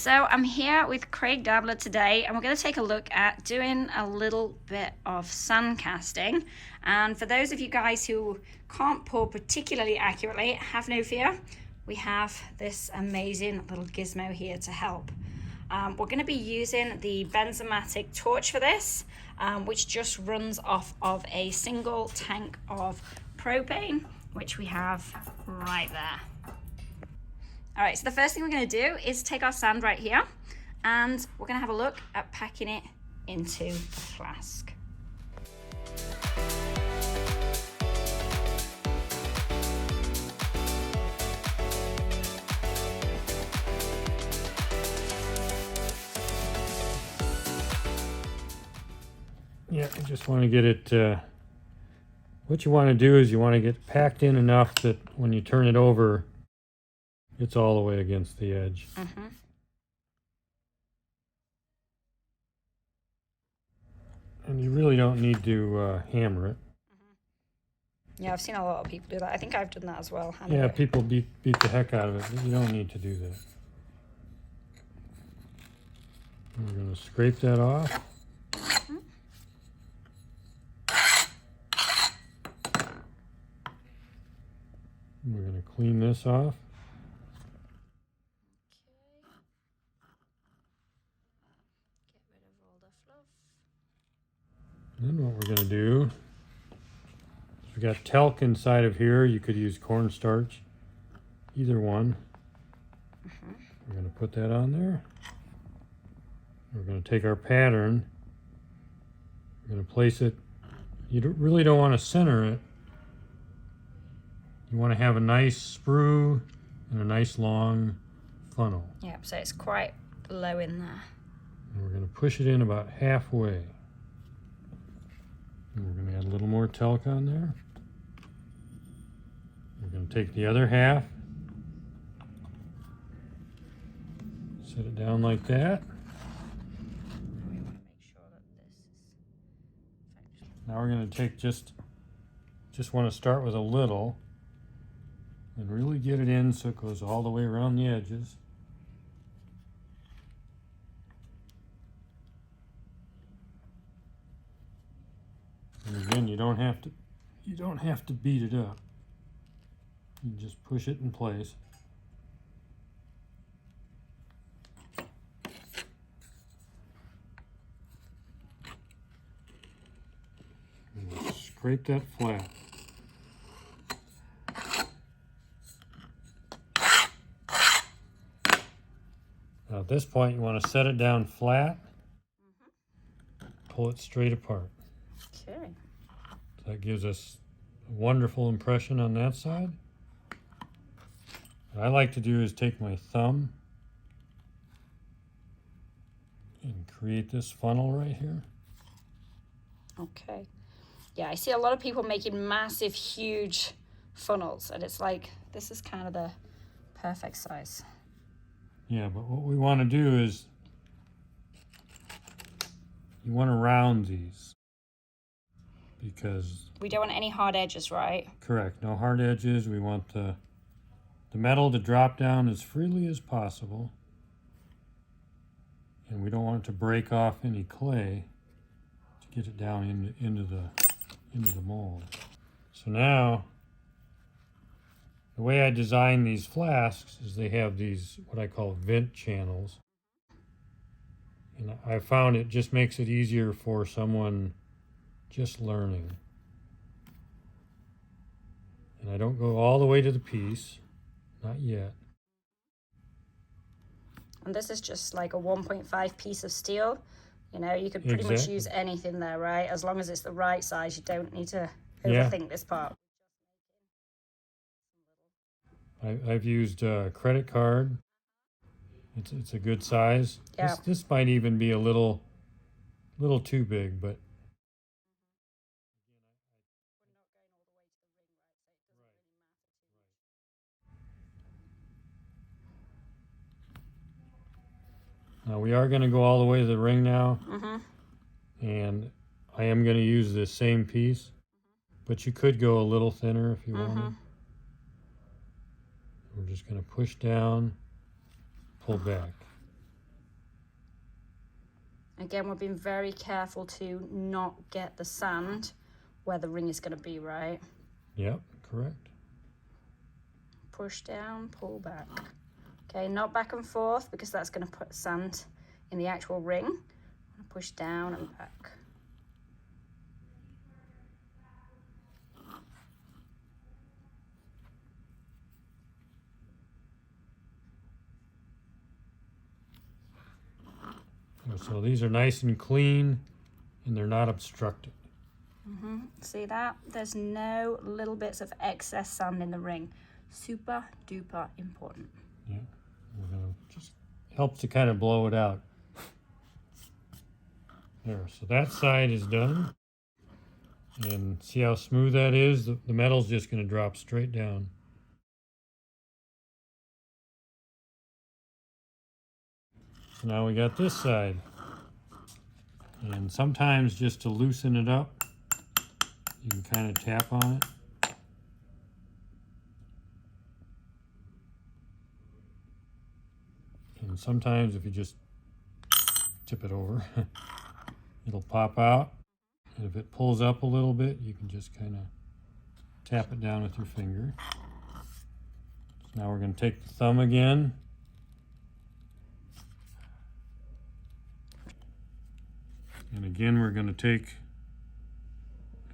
So I'm here with Craig Dabler today, and we're going to take a look at doing a little bit of sandcasting. And for those of you guys who can't pour particularly accurately, have no fear. We have this amazing little gizmo here to help. We're going to be using the benzomatic torch for this, which just runs off of a single tank of propane, which we have right there. All right, so the first thing we're going to do is take our sand right here, and we're going to have a look at packing it into the flask. Yeah, I just want to get it, what you want to do is you want to get packed in enough that when you turn it over, it's all the way against the edge. Mm-hmm. And you really don't need to hammer it. Yeah, I've seen a lot of people do that. I think I've done that as well. Yeah, people beat the heck out of it, but you don't need to do that. And we're going to scrape that off. Mm-hmm. We're going to clean this off. Then what we're going to do is we got talc inside of here. You could use cornstarch, either one. Mm-hmm. We're going to put that on there. We're going to take our pattern. We're going to place it. You really don't want to center it. You want to have a nice sprue and a nice long funnel. Yeah, so it's quite low in there. And we're going to push it in about halfway. And we're going to add a little more talc on there. We're going to take the other half, set it down like that. We want to make sure that this is. Now we're going to take just want to start with a little and really get it in so it goes all the way around the edges. And again, you don't have to beat it up. You just push it in place. And we'll scrape that flat. Now at this point, you want to set it down flat. Pull it straight apart. Okay. So that gives us a wonderful impression on that side. What I like to do is take my thumb and create this funnel right here. Okay. Yeah, I see a lot of people making massive, huge funnels, and it's like, this is kind of the perfect size. Yeah, but what we want to do is you want to round these because we don't want any hard edges, right? Correct. No hard edges. We want the metal to drop down as freely as possible, and we don't want it to break off any clay to get it down into the mold. So now, the way I design these flasks is they have these what I call vent channels, and I found it just makes it easier for someone just learning. And I don't go all the way to the piece. Not yet. And this is just like a 1.5 piece of steel. You know, you could pretty much use anything there, right? As long as it's the right size, you don't need to overthink this part. I've used a credit card. It's a good size. Yeah. This might even be a little too big, but we are going to go all the way to the ring now. Mm-hmm. And I am going to use this same piece, but you could go a little thinner if you wanted. We're just going to push down, pull back. Again, we're being very careful to not get the sand where the ring is going to be, right? Yep, correct. Push down, pull back. Okay, not back and forth because that's going to put sand in the actual ring. Push down and back. So these are nice and clean and they're not obstructed. See that? There's no little bits of excess sand in the ring. Super duper important. Yeah, we're gonna just helps to kind of blow it out. There, so that side is done. And see how smooth that is? The metal's just gonna drop straight down. So now we got this side. And sometimes just to loosen it up, you can kind of tap on it. And sometimes if you just tip it over, it'll pop out. And if it pulls up a little bit, you can just kind of tap it down with your finger. So now we're going to take the thumb again. And again, we're going to take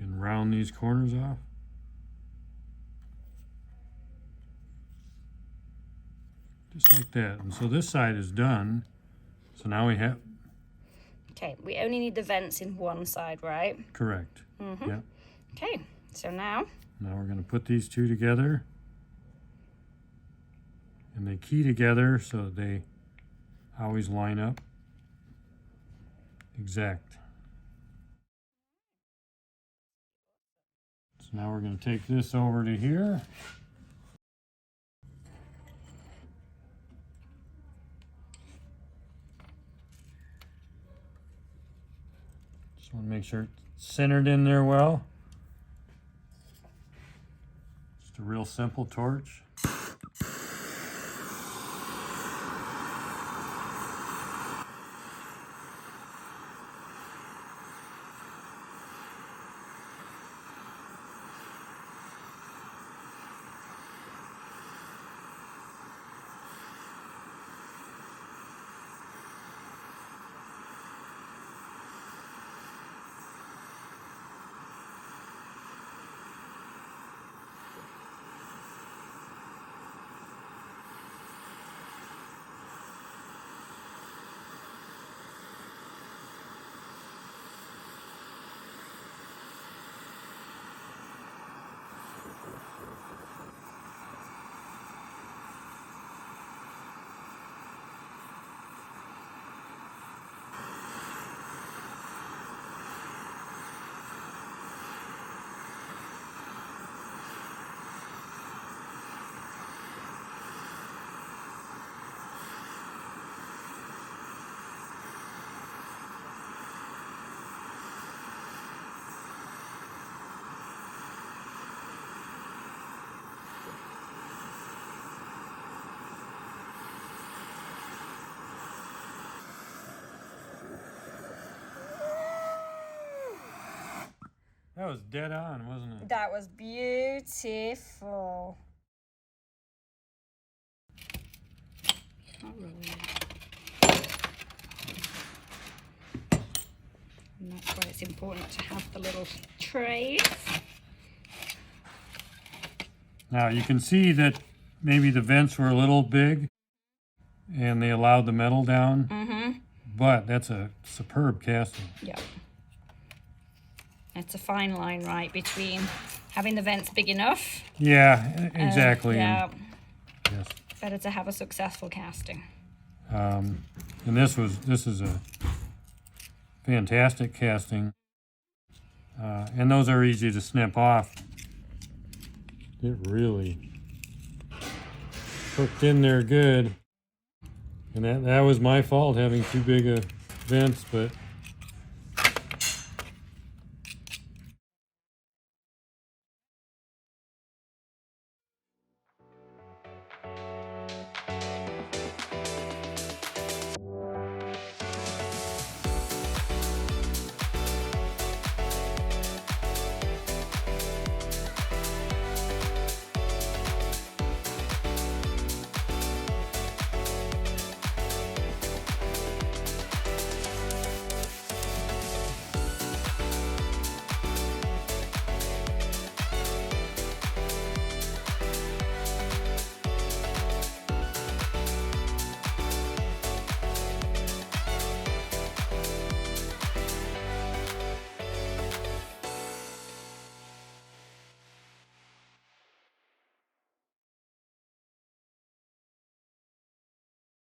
and round these corners off. Just like that. And so this side is done. So now we have... Okay, we only need the vents in one side, right? Correct. Yeah. Okay, so now we're going to put these two together. And they key together so that they always line up. Exact. So now we're going to take this over to here. Just want to make sure it's centered in there well. Just a real simple torch. That was dead on, wasn't it? that was beautiful. And that's why it's important to have the little trays. Now you can see that maybe the vents were a little big and they allowed the metal down, but that's a superb casting. Yeah. It's a fine line, right, between having the vents big enough. Yeah, exactly. Yeah. Yes. Better to have a successful casting. And this is a fantastic casting. And those are easy to snip off. It really hooked in there good. And that was my fault having too big of vents, but